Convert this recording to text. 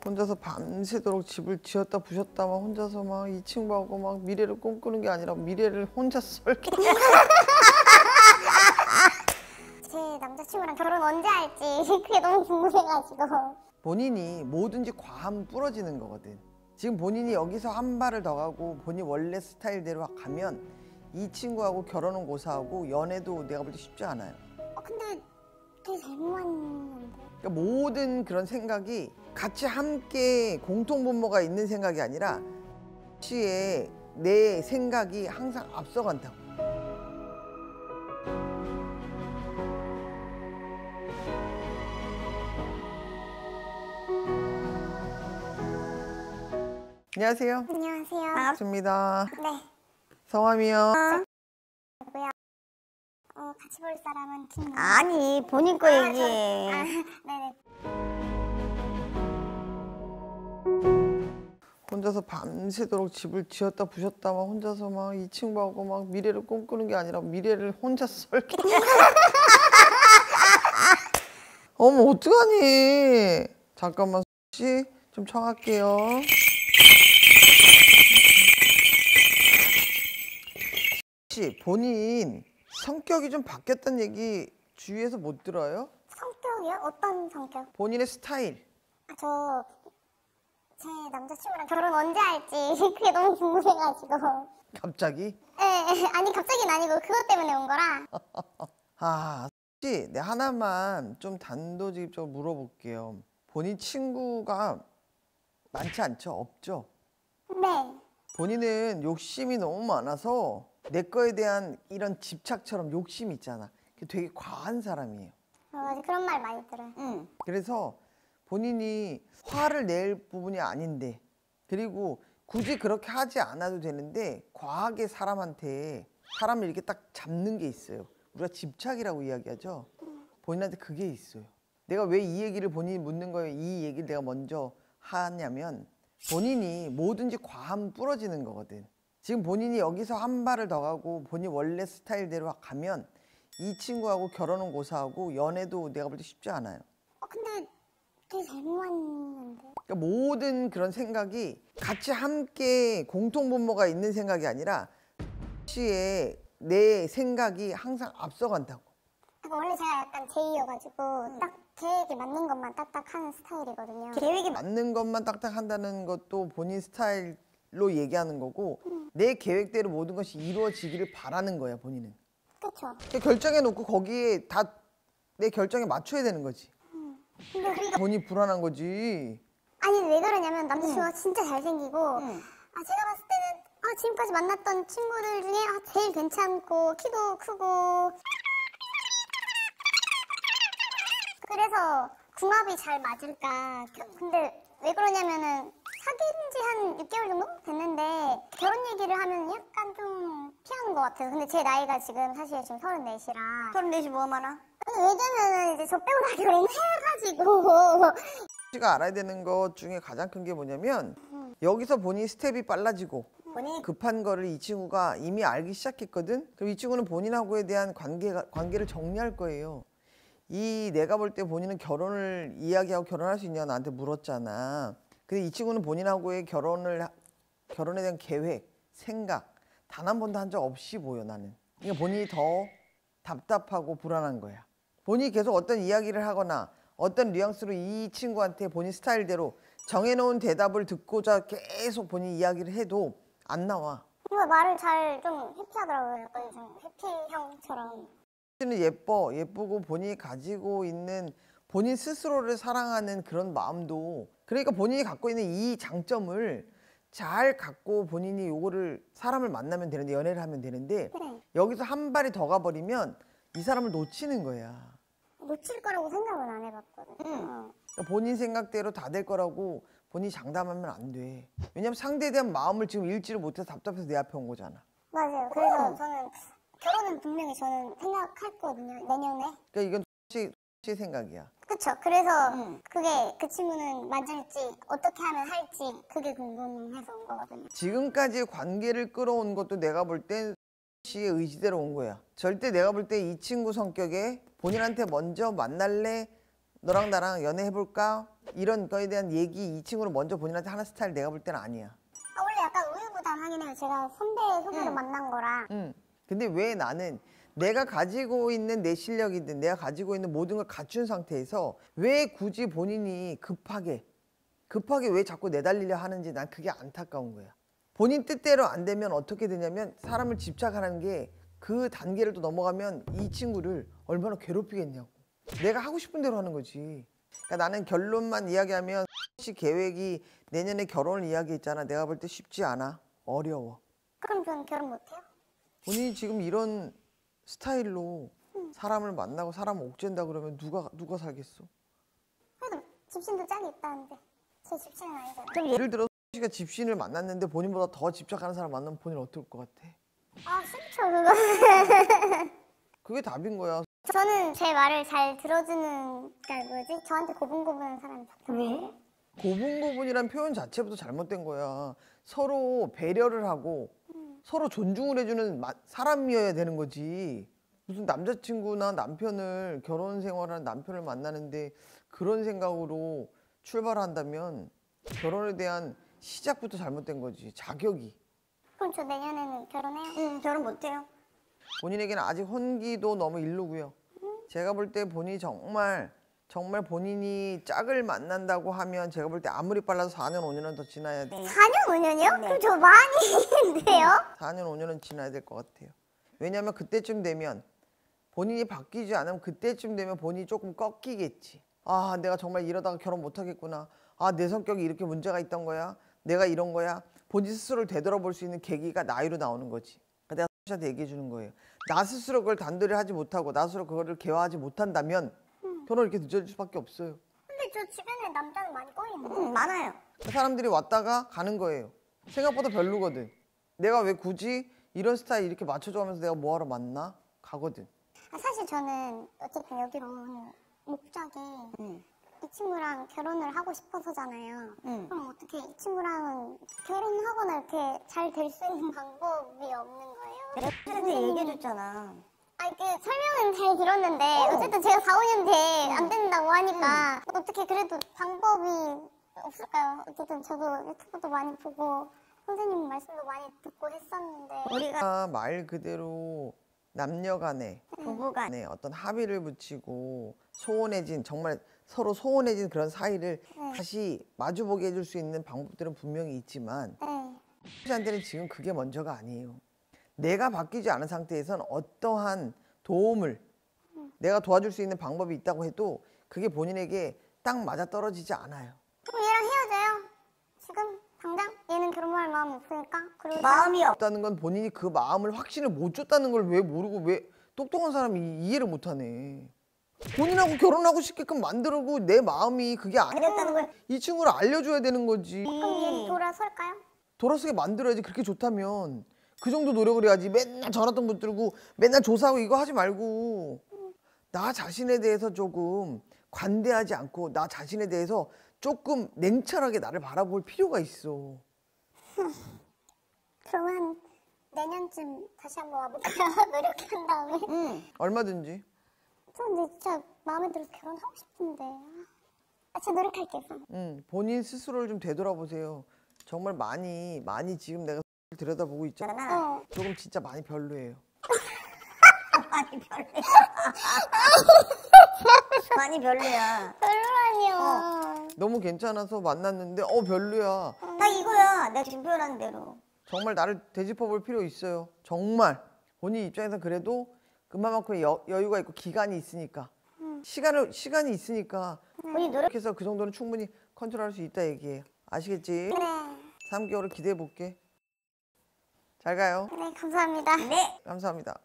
혼자서 밤새도록 집을 지었다 부셨다 막 혼자서 막 이 친구하고 막 미래를 꿈꾸는 게 아니라 미래를 혼자 썰게. 제 남자친구랑 결혼 언제 할지 그게 너무 궁금해가지고. 본인이 뭐든지 과하면 부러지는 거거든. 지금 본인이 여기서 한 발을 더 가고 본인 원래 스타일대로 가면 이 친구하고 결혼은 고사하고 연애도 내가 볼 때 쉽지 않아요. 근데 되게 잘못했는데. 그러니까 모든 그런 생각이 같이 함께 공통분모가 있는 생각이 아니라 시에 내 생각이 항상 앞서간다고. 안녕하세요. 안녕하세요. 반갑습니다. 네. 성함이요? 누구야? 같이 볼 사람은 김. 아니 본인 거 얘기. 네네. 혼자서 밤새도록 집을 지었다 부셨다 막 혼자서 막 이 친구하고 막 미래를 꿈꾸는 게 아니라 미래를 혼자 썰게. 어머 어떡하니? 잠깐만 씨 좀 청할게요. 혹시 본인 성격이 좀 바뀌었다는 얘기 주위에서 못 들어요? 성격이요? 어떤 성격? 본인의 스타일. 제 남자친구랑 결혼 언제 할지 그게 너무 궁금해가지고. 갑자기? 네, 아니 갑자기는 아니고 그것 때문에 온 거라. 아, 혹시 내 하나만 좀 단도직입적으로 물어볼게요. 본인 친구가 많지 않죠? 없죠? 네. 본인은 욕심이 너무 많아서 내 거에 대한 이런 집착처럼 욕심이 있잖아. 되게 과한 사람이에요. 맞아, 그런 말 많이 들어요. 응. 그래서 본인이 화를 낼 부분이 아닌데, 그리고 굳이 그렇게 하지 않아도 되는데 과하게 사람을 이렇게 딱 잡는 게 있어요. 우리가 집착이라고 이야기하죠. 본인한테 그게 있어요. 내가 왜 이 얘기를 본인이 묻는 거예요? 이 얘기를 내가 먼저 하냐면 본인이 뭐든지 과하면 부러지는 거거든. 지금 본인이 여기서 한 발을 더 가고 본인 원래 스타일대로 가면 이 친구하고 결혼은 고사하고 연애도 내가 볼 때 쉽지 않아요. 근데 되게 잘못했는데. 그러니까 모든 그런 생각이 같이 함께 공통분모가 있는 생각이 아니라 시에 내 생각이 항상 앞서간다고. 원래 제가 약간 제이여가지고 딱 계획에 맞는 것만 딱딱 하는 스타일이거든요. 계획이 맞는 것만 딱딱 한다는 것도 본인 스타일로 얘기하는 거고 내 계획대로 모든 것이 이루어지기를 바라는 거야 본인은. 그쵸? 결정해놓고 거기에 다 내 결정에 맞춰야 되는 거지. 근데 그러니까 본인이 불안한 거지. 아니 왜 그러냐면 남자친구가 진짜 잘생기고 제가 봤을 때는 지금까지 만났던 친구들 중에 제일 괜찮고 키도 크고 그래서 궁합이 잘 맞을까. 근데 왜 그러냐면은 사귄 지 한 6개월 정도 됐는데 결혼 얘기를 하면 약간 좀 피하는 것 같아요. 근데 제 나이가 지금 사실 지금 34이라 34시 뭐 하나? 왜냐면은 이제 저 빼고 다 결혼해가지고 씨가 알아야 되는 것 중에 가장 큰 게 뭐냐면 여기서 본인 스텝이 빨라지고 본인 급한 거를 이 친구가 이미 알기 시작했거든. 그럼 이 친구는 본인하고에 대한 관계를 정리할 거예요. 내가 볼 때 본인은 결혼을 이야기하고 결혼할 수 있냐 나한테 물었잖아. 근데 이 친구는 본인하고의 결혼에 대한 계획, 생각 단 한 번도 한 적 없이 보여 나는. 그러니까 본인이 더 답답하고 불안한 거야. 본인이 계속 어떤 이야기를 하거나 어떤 뉘앙스로 이 친구한테 본인 스타일대로 정해놓은 대답을 듣고자 계속 본인 이야기를 해도 안 나와. 뭔가 말을 잘 좀 회피하더라고요. 약간 좀 회피형처럼. 예쁘고 본인이 가지고 있는 본인 스스로를 사랑하는 그런 마음도, 그러니까 본인이 갖고 있는 이 장점을 잘 갖고 본인이 요거를 사람을 만나면 되는데, 연애를 하면 되는데 네. 여기서 한 발이 더 가버리면 이 사람을 놓치는 거야. 놓칠 거라고 생각은 안 해봤거든요. 그러니까 본인 생각대로 다 될 거라고 본인이 장담하면 안 돼. 왜냐면 상대에 대한 마음을 지금 읽지를 못해서 답답해서 내 앞에 온 거잖아. 맞아요. 그래서 저는 결혼은 분명히 저는 생각할 거거든요. 내년에. 그러니까 이건 씨 생각이야. 그쵸. 그래서 그게 그 친구는 맞을지 어떻게 하면 할지 그게 궁금해서 온 거거든요. 지금까지 관계를 끌어온 것도 내가 볼 땐 씨의 의지대로 온 거야. 절대 내가 볼 때 이 친구 성격에 본인한테 먼저 만날래? 너랑 나랑 연애해볼까? 이런 거에 대한 얘기 이 친구를 먼저 본인한테 하는 스타일 내가 볼 때는 아니야. 아, 원래 약간 우유부단하긴 해요. 제가 선배 소개로 만난 거라. 근데 왜 나는 내가 가지고 있는 내 실력이든 내가 가지고 있는 모든 걸 갖춘 상태에서 왜 굳이 본인이 급하게 왜 자꾸 내달리려 하는지 난 그게 안타까운 거야. 본인 뜻대로 안 되면 어떻게 되냐면 사람을 집착하는 게 그 단계를 또 넘어가면 이 친구를 얼마나 괴롭히겠냐고. 내가 하고 싶은 대로 하는 거지. 그러니까 나는 결론만 이야기하면 씨 계획이 내년에 결혼을 이야기했잖아. 내가 볼 때 쉽지 않아. 어려워. 그럼 저는 결혼 못해요? 본인이 지금 이런 스타일로 사람을 만나고 사람을 옥죄인다 그러면 누가 살겠어? 그래도 집신도 짝이 있다는데 제 집신은 아니잖아요. 그럼 예를 들어 씨가 집신을 만났는데 본인보다 더 집착하는 사람 만나면 본인 어떨 것 같아? 아 싫죠 그거. 그게 답인 거야. 저는 제 말을 잘 들어주는, 그러니까 뭐지? 저한테 고분고분한 사람이 좋다. 왜? 고분고분이란 표현 자체부터 잘못된 거야. 서로 배려를 하고 서로 존중을 해주는 사람이어야 되는 거지. 무슨 남자친구나 남편을 결혼 생활하는 남편을 만나는데 그런 생각으로 출발한다면 결혼에 대한 시작부터 잘못된 거지. 자격이. 그럼 저 내년에는 결혼해요? 응, 결혼 못해요. 본인에게는 아직 혼기도 너무 일르고요. 제가 볼 때 본인이 정말 본인이 짝을 만난다고 하면 제가 볼 때 아무리 빨라도 4년 5년은 더 지나야 돼. 4년 5년이요? 그럼 저 많이 돼요? 4년 5년은 지나야 될 것 같아요. 왜냐하면 그때쯤 되면 본인이 바뀌지 않으면 그때쯤 되면 본인이 조금 꺾이겠지. 아, 내가 정말 이러다가 결혼 못하겠구나. 아, 내 성격이 이렇게 문제가 있던 거야. 내가 이런 거야. 본인 스스로를 되돌아볼 수 있는 계기가 나이로 나오는 거지. 그러니까 내가 씨한테 얘기해 주는 거예요. 나 스스로 그걸 단도리 하지 못하고 나 스스로 그거를 개화하지 못한다면 결혼 이렇게 늦어질 수밖에 없어요. 근데 저 주변에 남자는 많이 꼬이는데. 응, 많아요. 사람들이 왔다가 가는 거예요. 생각보다 별로거든. 내가 왜 굳이 이런 스타일 이렇게 맞춰줘 하면서 내가 뭐하러 만나? 가거든. 아, 사실 저는 어쨌든 여기로 온 목적이 이 친구랑 결혼을 하고 싶어서잖아요. 그럼 어떻게 이 친구랑은 결혼하거나 이렇게 잘 될 수 있는 방법이 없는 거예요? 내가 그때 얘기해줬잖아. 아니 그 설명은 잘 들었는데 어쨌든 제가 4, 5년 뒤에 안 된다고 하니까 어떻게 그래도 방법이 없을까요? 어쨌든 저도 유튜브도 많이 보고 선생님 말씀도 많이 듣고 했었는데 우리가 말 그대로 남녀 간에 부부간 어떤 합의를 붙이고 소원해진 정말 서로 소원해진 그런 사이를 다시 마주보게 해줄 수 있는 방법들은 분명히 있지만 네. 씨한테는 지금 그게 먼저가 아니에요. 내가 바뀌지 않은 상태에서는 어떠한 도움을 내가 도와줄 수 있는 방법이 있다고 해도 그게 본인에게 딱 맞아떨어지지 않아요. 그럼 얘랑 헤어져요? 지금 당장? 얘는 결혼할 마음 없으니까? 그리고 마음이 없다는 건 본인이 그 마음을 확신을 못 줬다는 걸 왜 모르고 왜 똑똑한 사람이 이해를 못 하네. 본인하고 결혼하고 싶게끔 만들고 내 마음이 그게 그랬다는 걸 이 친구를 알려줘야 되는 거지. 그럼 얘 돌아설까요? 돌아서게 만들어야지. 그렇게 좋다면 그 정도 노력을 해야지. 맨날 전화통 붙들고 맨날 조사하고 이거 하지 말고 나 자신에 대해서 조금 관대하지 않고 나 자신에 대해서 조금 냉철하게 나를 바라볼 필요가 있어. 그러면 내년쯤 다시 한번 와볼게요. 노력한 다음에. 얼마든지. 저 근데 진짜 마음에 들어서 결혼하고 싶은데. 제가 노력할게요. 본인 스스로를 좀 되돌아보세요. 정말 많이 지금 내가 들여다보고 있잖아. 조금 진짜 많이 별로예요. 많이 별로야. 많이 별로야. 별로라니요. 너무 괜찮아서 만났는데 별로야. 딱 이거야. 내가 지금 표현한 대로. 정말 나를 되짚어볼 필요 있어요. 정말 본인 입장에서 그래도 그만큼 여유가 있고 기간이 있으니까 시간이 있으니까 본인 노력. 이렇게 해서 그 정도는 충분히 컨트롤할 수 있다 얘기예요. 아시겠지? 네. 3개월을 기대해 볼게. 잘 가요. 네, 감사합니다. 네. 감사합니다.